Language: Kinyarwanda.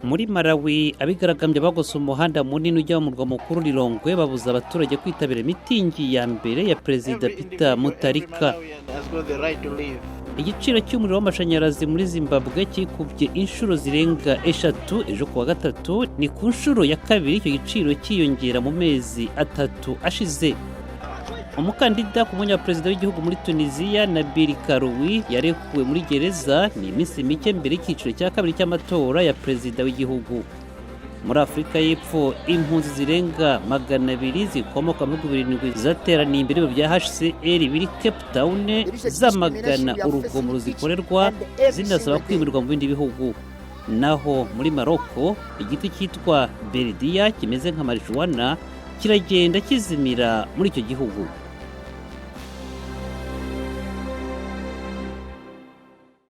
Muri Malawi abigaragambye bagose umuhanda munini ujya mu murwa mukuru Lilongwe babuza abaturage kwitabira mitingi ya mbere ya Perezida Peter Mutharika. Igiciro cy'umuriro w'amashanyarazi muri Zimbabwe kikubye inshuro zirenga 3 ejo kuwa gatatu, ni ku nshuro ya kabiri icyo giciro cyiyongera mu mezi 3 ashize. Umukandida ku mwanya wa perezida w'igihugu muri Tunisia Nabil Karoui yarekuwe muri gereza ni iminsi mike mbere y'ikiciro cya kabiri cy'amatora ya perezida w'igihugu. Muri Afurika y'Epfo impunzi zirenga 200 zikomoka mu bihugu 7 zateraniye imbere bya HCR biri Cape Town zamagana urugomo ruzikorerwa zinasaba kwimurirwa mu bindi bihugu. Naho muri Morocco igiti cyitwa Berdia kimeze nka marijuana kiragenda kizimira muri icyo gihugu.